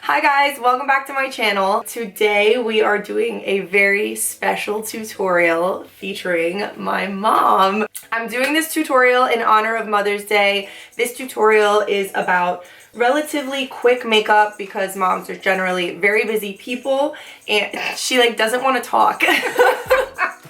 Hi guys, welcome back to my channel. Today we are doing a very special tutorial featuring my mom. I'm doing this tutorial in honor of Mother's Day. This tutorial is about relatively quick makeup because moms are generally very busy people and she doesn't want to talk.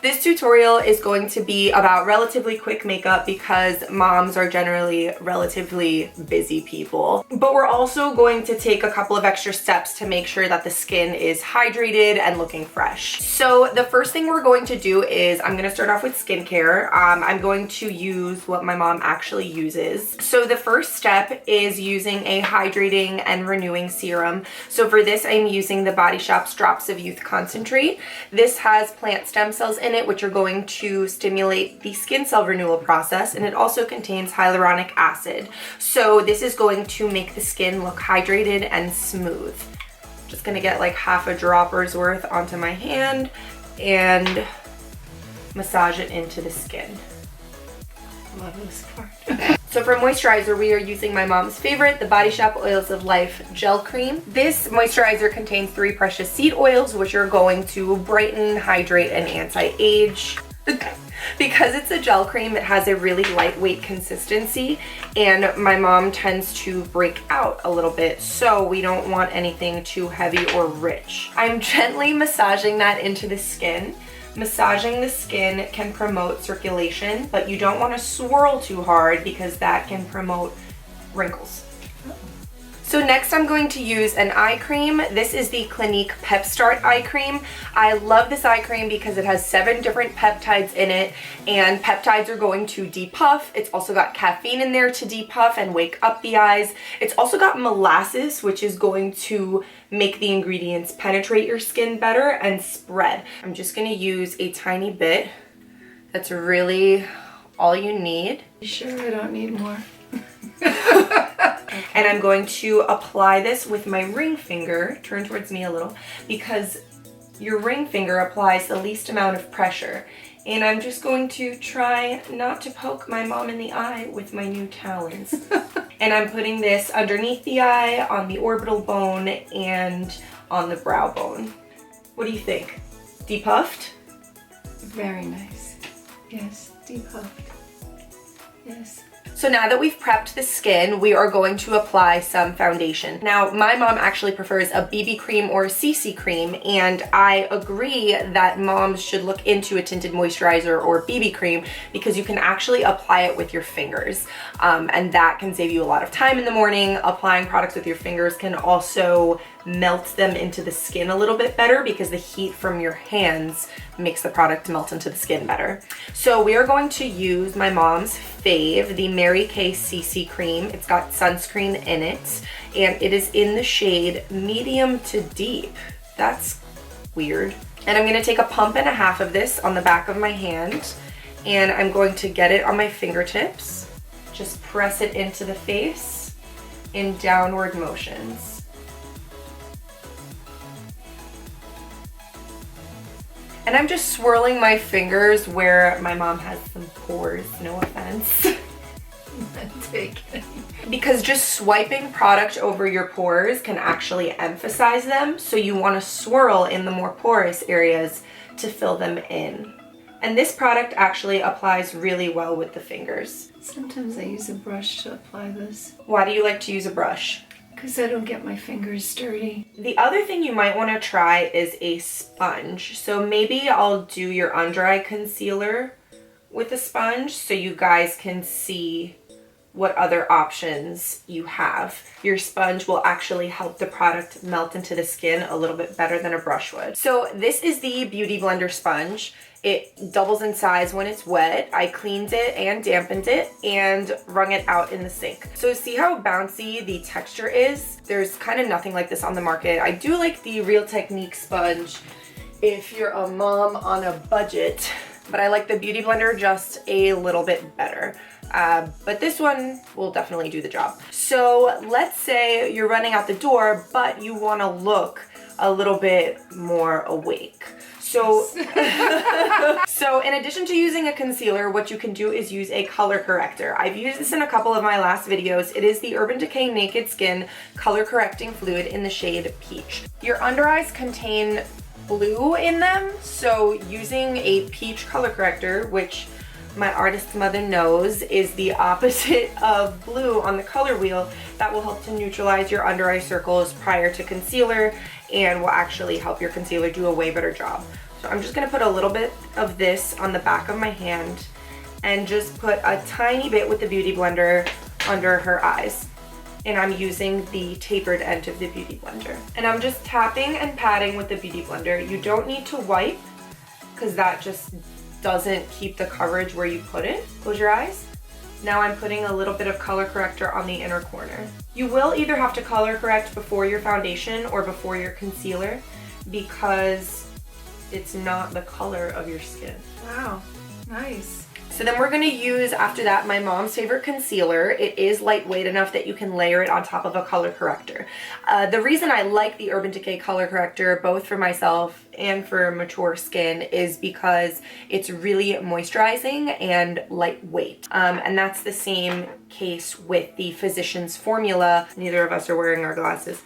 This tutorial is going to be about relatively quick makeup because moms are generally relatively busy people. But we're also going to take a couple of extra steps to make sure that the skin is hydrated and looking fresh. So the first thing we're going to do is I'm going to start off with skincare. I'm going to use what my mom actually uses. So the first step is using a hydrating and renewing serum. So for this, I'm using the Body Shop's Drops of Youth Concentrate. This has plant stem cells in it, which are going to stimulate the skin cell renewal process, and it also contains hyaluronic acid. So this is going to make the skin look hydrated and smooth. Just gonna get like half a dropper's worth onto my hand and massage it into the skin. Love this part. So for moisturizer, we are using my mom's favorite, the Body Shop Oils of Life Gel Cream. This moisturizer contains 3 precious seed oils, which are going to brighten, hydrate, and anti-age. Because it's a gel cream, it has a really lightweight consistency, and my mom tends to break out a little bit, so we don't want anything too heavy or rich. I'm gently massaging that into the skin. Massaging the skin can promote circulation, but you don't want to swirl too hard because that can promote wrinkles. So next I'm going to use an eye cream. This is the Clinique Pep Start eye cream. I love this eye cream because it has 7 different peptides in it, and peptides are going to depuff. It's also got caffeine in there to depuff and wake up the eyes. It's also got molasses, which is going to make the ingredients penetrate your skin better and spread. I'm just gonna use a tiny bit. That's really all you need. You sure I don't need more? And I'm going to apply this with my ring finger, turn towards me a little, because your ring finger applies the least amount of pressure. And I'm just going to try not to poke my mom in the eye with my new talons. And I'm putting this underneath the eye, on the orbital bone, and on the brow bone. What do you think? Depuffed? Very nice. Yes, depuffed. Yes. So now that we've prepped the skin, we are going to apply some foundation. Now, my mom actually prefers a BB cream or a CC cream, and I agree that moms should look into a tinted moisturizer or BB cream because you can actually apply it with your fingers, and that can save you a lot of time in the morning. Applying products with your fingers can also melt them into the skin a little bit better because the heat from your hands makes the product melt into the skin better. So we are going to use my mom's fave, the Mary Kay CC cream. It's got sunscreen in it, and it is in the shade medium to deep. That's weird. And I'm gonna take a pump and a half of this on the back of my hand, and I'm going to get it on my fingertips. Just press it into the face in downward motions. And I'm just swirling my fingers where my mom has some pores, no offense. Because just swiping product over your pores can actually emphasize them, so you want to swirl in the more porous areas to fill them in. And this product actually applies really well with the fingers. Sometimes I use a brush to apply this. Why do you like to use a brush? Because I don't get my fingers dirty. The other thing you might want to try is a sponge. So maybe I'll do your under eye concealer with a sponge so you guys can see what other options you have. Your sponge will actually help the product melt into the skin a little bit better than a brush would. So this is the Beauty Blender sponge. It doubles in size when it's wet. I cleaned it and dampened it and wrung it out in the sink. So see how bouncy the texture is? There's kind of nothing like this on the market. I do like the Real Technique sponge if you're a mom on a budget, but I like the Beauty Blender just a little bit better. But this one will definitely do the job. So let's say you're running out the door, but you want to look a little bit more awake. So, so in addition to using a concealer, what you can do is use a color corrector. I've used this in a couple of my last videos. It is the Urban Decay Naked Skin Color Correcting Fluid in the shade Peach. Your under eyes contain blue in them, so using a peach color corrector, which my artist mother knows is the opposite of blue on the color wheel, that will help to neutralize your under eye circles prior to concealer and will actually help your concealer do a way better job. So I'm just gonna put a little bit of this on the back of my hand and just put a tiny bit with the Beauty Blender under her eyes. And I'm using the tapered end of the Beauty Blender. And I'm just tapping and patting with the Beauty Blender. You don't need to wipe because that just doesn't keep the coverage where you put it. Close your eyes. Now I'm putting a little bit of color corrector on the inner corner. You will either have to color correct before your foundation or before your concealer because it's not the color of your skin. Wow, nice. So then we're gonna use, after that, my mom's favorite concealer. It is lightweight enough that you can layer it on top of a color corrector. The reason I like the Urban Decay color corrector, both for myself and for mature skin, is because it's really moisturizing and lightweight. And that's the same case with the Physicians Formula. Neither of us are wearing our glasses.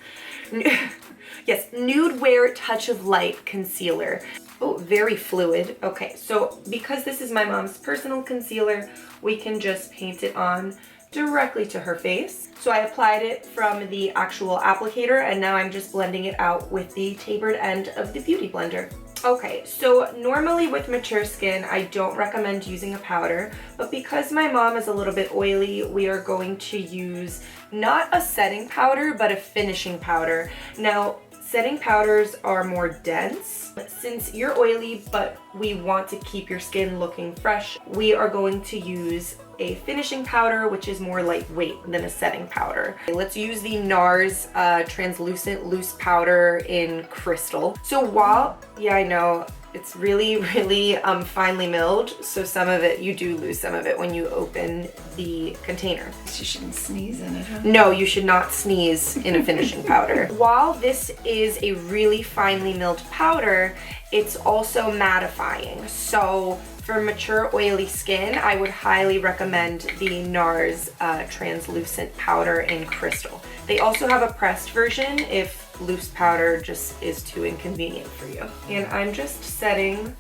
Yes, Nude Wear Touch of Light Concealer. Oh, very fluid. Okay, so because this is my mom's personal concealer, we can just paint it on directly to her face. So I applied it from the actual applicator and now I'm just blending it out with the tapered end of the Beauty Blender. Okay, so normally with mature skin, I don't recommend using a powder, but because my mom is a little bit oily, we are going to use not a setting powder, but a finishing powder. Now, setting powders are more dense. Since you're oily, but we want to keep your skin looking fresh, we are going to use a finishing powder, which is more lightweight than a setting powder. Let's use the NARS translucent loose powder in Crystal. So while, yeah, I know, it's really, really finely milled, so some of it, you do lose some of it when you open the container. You shouldn't sneeze in it, huh? No, you should not sneeze in a finishing powder. While this is a really finely milled powder, it's also mattifying. So for mature oily skin, I would highly recommend the NARS translucent powder in Crystal. They also have a pressed version if loose powder just is too inconvenient for you. And I'm just setting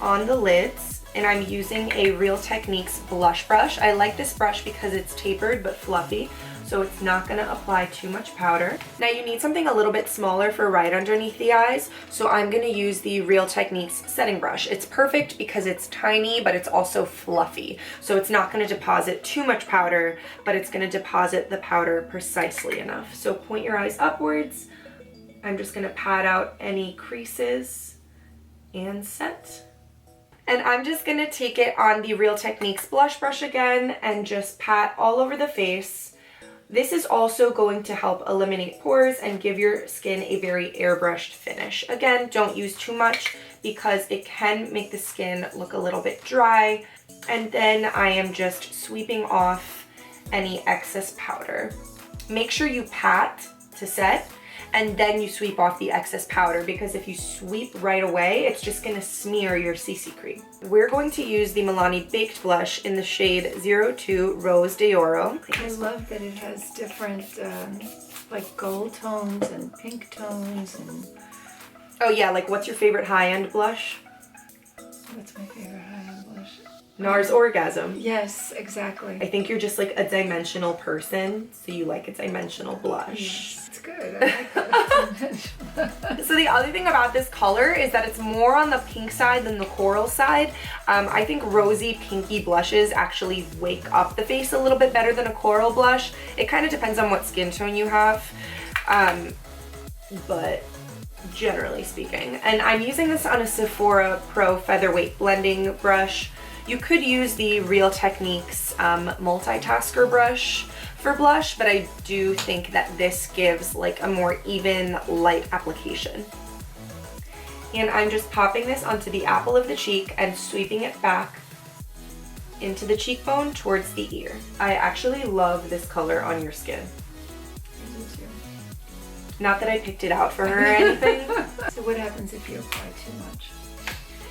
on the lids and I'm using a Real Techniques blush brush. I like this brush because it's tapered but fluffy, so it's not gonna apply too much powder. Now you need something a little bit smaller for right underneath the eyes, so I'm gonna use the Real Techniques setting brush. It's perfect because it's tiny, but it's also fluffy. So it's not gonna deposit too much powder, but it's gonna deposit the powder precisely enough. So point your eyes upwards. I'm just gonna pat out any creases and set. And I'm just gonna take it on the Real Techniques blush brush again and just pat all over the face. This is also going to help eliminate pores and give your skin a very airbrushed finish. Again, don't use too much because it can make the skin look a little bit dry. And then I am just sweeping off any excess powder. Make sure you pat to set and then you sweep off the excess powder because if you sweep right away, it's just gonna smear your CC cream. We're going to use the Milani Baked Blush in the shade 02 Rose de Oro. I love that it has different like gold tones and pink tones and... Oh yeah, like what's your favorite high-end blush? What's my favorite high-end blush? NARS Orgasm. Yes, exactly. I think you're just like a dimensional person, so you like a dimensional blush. Yes, it's good. I like that. So the other thing about this color is that it's more on the pink side than the coral side. I think rosy pinky blushes actually wake up the face a little bit better than a coral blush. It kind of depends on what skin tone you have, but generally speaking. And I'm using this on a Sephora Pro Featherweight Blending Brush. You could use the Real Techniques multitasker brush for blush, but I do think that this gives like a more even light application. And I'm just popping this onto the apple of the cheek and sweeping it back into the cheekbone towards the ear. I actually love this color on your skin. I do too. Not that I picked it out for her or anything. So what happens if you apply too much?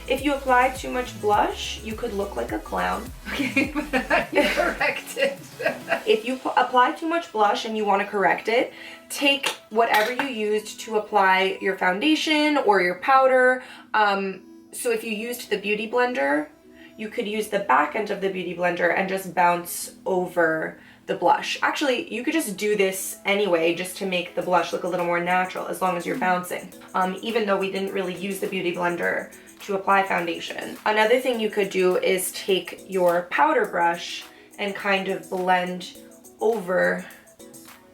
If you apply too much blush, you could look like a clown. Okay, but how do you correct it? If you apply too much blush and you want to correct it, take whatever you used to apply your foundation or your powder. So if you used the Beauty Blender, you could use the back end of the Beauty Blender and just bounce over the blush. Actually, you could just do this anyway just to make the blush look a little more natural as long as you're bouncing. Even though we didn't really use the Beauty Blender to apply foundation. Another thing you could do is take your powder brush and kind of blend over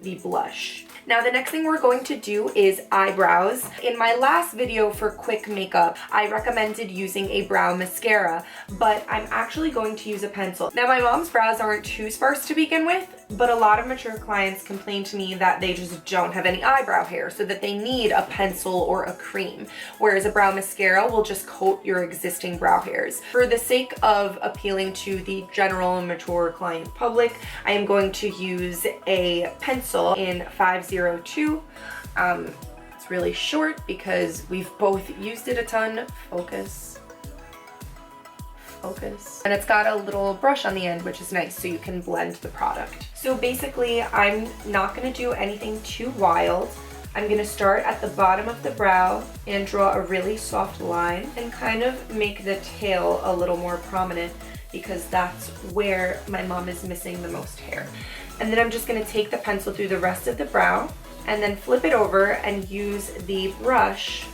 the blush. Now the next thing we're going to do is eyebrows. In my last video for quick makeup, I recommended using a brow mascara, but I'm actually going to use a pencil. Now my mom's brows aren't too sparse to begin with, but a lot of mature clients complain to me that they just don't have any eyebrow hair, so that they need a pencil or a cream, whereas a brow mascara will just coat your existing brow hairs. For the sake of appealing to the general mature client public, I am going to use a pencil in 502. It's really short because we've both used it a ton. Focus. And it's got a little brush on the end, which is nice, so you can blend the product. So basically, I'm not gonna do anything too wild. I'm gonna start at the bottom of the brow and draw a really soft line and kind of make the tail a little more prominent because that's where my mom is missing the most hair. And then I'm just gonna take the pencil through the rest of the brow and then flip it over and use the brush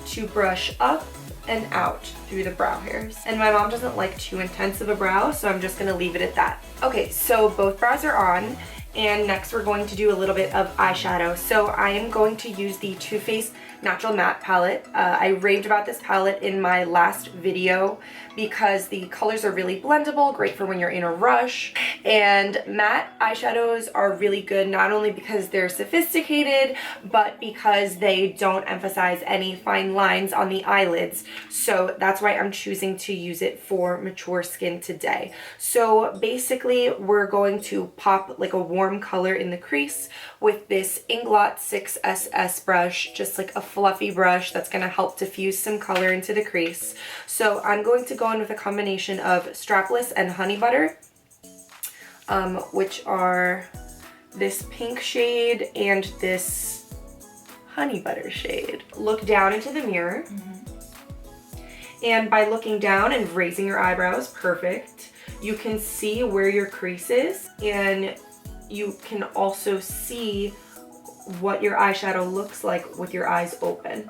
to brush up and out through the brow hairs. And my mom doesn't like too intense of a brow, so I'm just gonna leave it at that. Okay, so both brows are on, and next we're going to do a little bit of eyeshadow. So I am going to use the Too Faced Natural Matte palette. I raved about this palette in my last video because the colors are really blendable, great for when you're in a rush. And matte eyeshadows are really good, not only because they're sophisticated, but because they don't emphasize any fine lines on the eyelids. So that's why I'm choosing to use it for mature skin today. So basically, we're going to pop like a warm color in the crease with this Inglot 6SS brush, just like a fluffy brush that's gonna help diffuse some color into the crease. So I'm going to go in with a combination of Strapless and Honey Butter, which are this pink shade and this Honey Butter shade. Look down into the mirror. And by looking down and raising your eyebrows, perfect, you can see where your crease is, and you can also see what your eyeshadow looks like with your eyes open.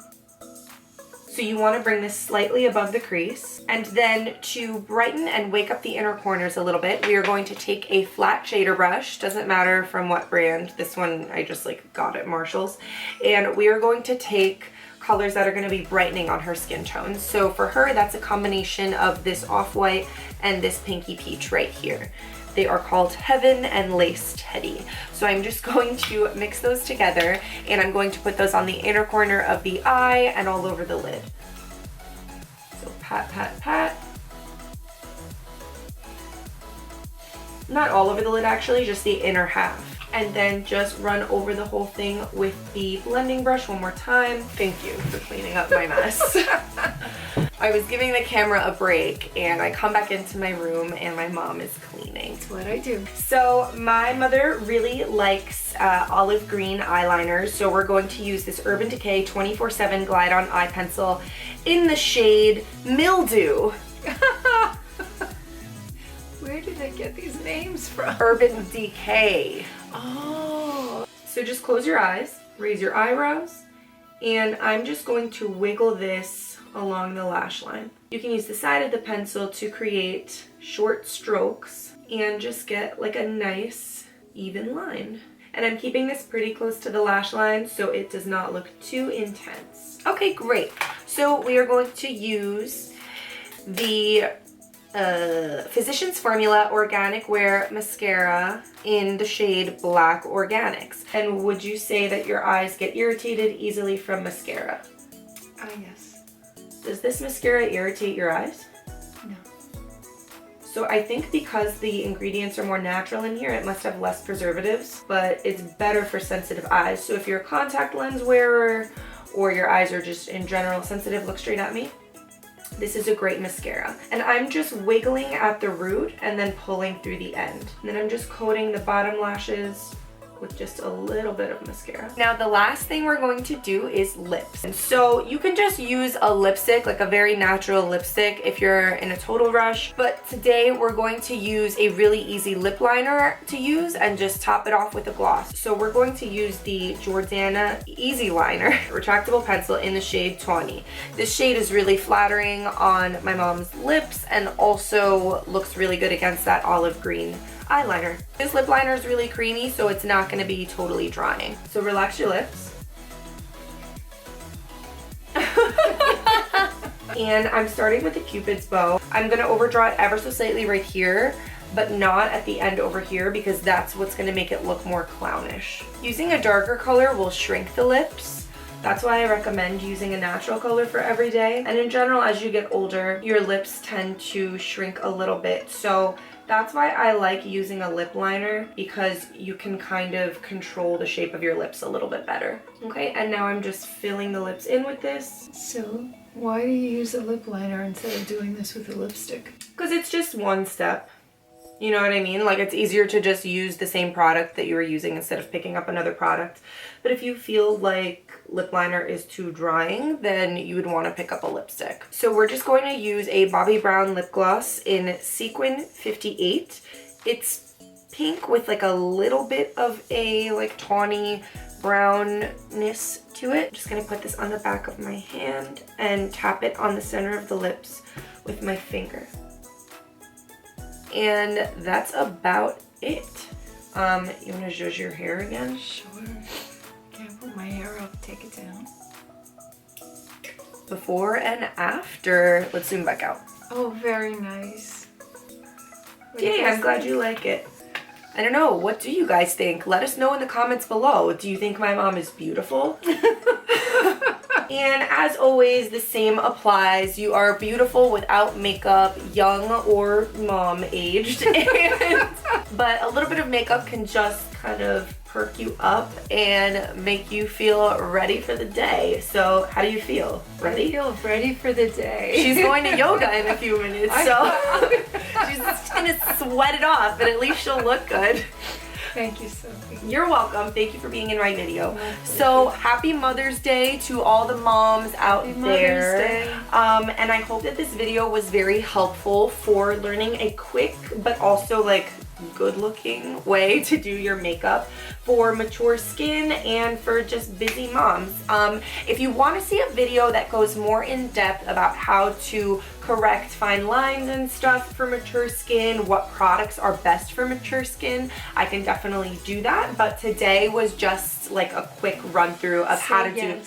So you want to bring this slightly above the crease, and then to brighten and wake up the inner corners a little bit, we are going to take a flat shader brush, doesn't matter from what brand, this one I just like got at Marshall's, and we are going to take colors that are going to be brightening on her skin tone. So for her, that's a combination of this off-white and this pinky peach right here. They are called Heaven and Lace Teddy. So I'm just going to mix those together, and I'm going to put those on the inner corner of the eye and all over the lid. So pat, pat, pat. Not all over the lid actually, just the inner half. And then just run over the whole thing with the blending brush one more time. Thank you for cleaning up my mess. I was giving the camera a break and I come back into my room and my mom is cleaning. That's what I do. So my mother really likes olive green eyeliners, so we're going to use this Urban Decay 24/7 Glide On Eye Pencil in the shade Mildew. Where did I get these names from? Urban Decay. Oh. So just close your eyes, raise your eyebrows, and I'm just going to wiggle this along the lash line. You can use the side of the pencil to create short strokes and just get like a nice even line. And I'm keeping this pretty close to the lash line so it does not look too intense. Okay, great. So we are going to use the Physicians Formula Organic Wear Mascara in the shade Black Organics. And would you say that your eyes get irritated easily from mascara? Yes. Does this mascara irritate your eyes? No. So I think because the ingredients are more natural in here, it must have less preservatives, but it's better for sensitive eyes. So if you're a contact lens wearer or your eyes are just in general sensitive, look straight at me. This is a great mascara. And I'm just wiggling at the root and then pulling through the end. And then I'm just coating the bottom lashes with just a little bit of mascara. Now the last thing we're going to do is lips. And so you can just use a lipstick, like a very natural lipstick if you're in a total rush. But today we're going to use a really easy lip liner to use and just top it off with a gloss. So we're going to use the Jordana Easy Liner retractable pencil in the shade 20. This shade is really flattering on my mom's lips and also looks really good against that olive green eyeliner. This lip liner is really creamy, so it's not going to be totally drying. So relax your lips. And I'm starting with the Cupid's bow. I'm going to overdraw it ever so slightly right here, but not at the end over here because that's what's going to make it look more clownish. Using a darker color will shrink the lips. That's why I recommend using a natural color for every day. And in general, as you get older, your lips tend to shrink a little bit. So that's why I like using a lip liner, because you can kind of control the shape of your lips a little bit better. Okay, and now I'm just filling the lips in with this. So why do you use a lip liner instead of doing this with a lipstick? Because it's just one step. You know what I mean? Like, it's easier to just use the same product that you were using instead of picking up another product. But if you feel like lip liner is too drying, then you would want to pick up a lipstick. So we're just going to use a Bobbi Brown lip gloss in Sequin 58. It's pink with like a little bit of a like tawny brownness to it. Just gonna put this on the back of my hand and tap it on the center of the lips with my finger. And that's about it. You want to zhuzh your hair again? Sure. Can't put my hair up, take it down. Before and after. Let's zoom back out. Oh, very nice. Yay, I'm glad you like it. I don't know, what do you guys think? Let us know in the comments below. Do you think my mom is beautiful? And as always, the same applies. You are beautiful without makeup, young or mom aged. But a little bit of makeup can just kind of perk you up and make you feel ready for the day. So how do you feel? Ready? I feel ready for the day. She's going to yoga in a few minutes, so she's just gonna sweat it off, but at least she'll look good. Thank you, Sophie. You're welcome. Thank you for being in my video. So happy Mother's Day to all the moms out there. Mother's Day. And I hope that this video was very helpful for learning a quick but also like good looking way to do your makeup for mature skin and for just busy moms. If you want to see a video that goes more in depth about how to correct fine lines and stuff for mature skin, what products are best for mature skin, I can definitely do that. But today was just like a quick run through of how to do.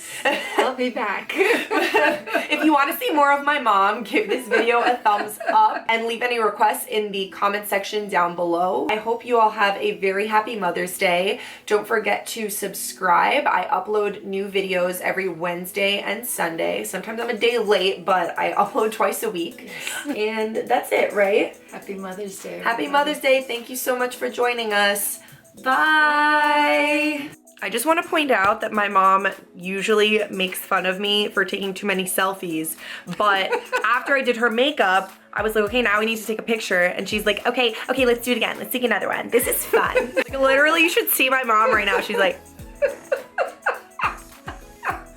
I'll be back. If you want to see more of my mom, give this video a thumbs up and leave any requests in the comment section down below. I hope you all have a very happy Mother's Day. Don't forget to subscribe. I upload new videos every Wednesday and Sunday. Sometimes I'm a day late, but I upload twice a week. And that's it, right? Happy Mother's Day. Happy Mother's Day. Thank you so much for joining us. Bye. I just want to point out that my mom usually makes fun of me for taking too many selfies, but after I did her makeup, I was like, okay, now we need to take a picture. And she's like, okay, let's do it again. Let's take another one. This is fun. Like, literally, you should see my mom right now. She's like,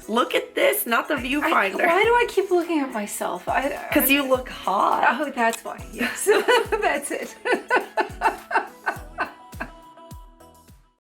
look at this, not the viewfinder. Why do I keep looking at myself? Because you look hot. Oh, that's why. Yes. That's it.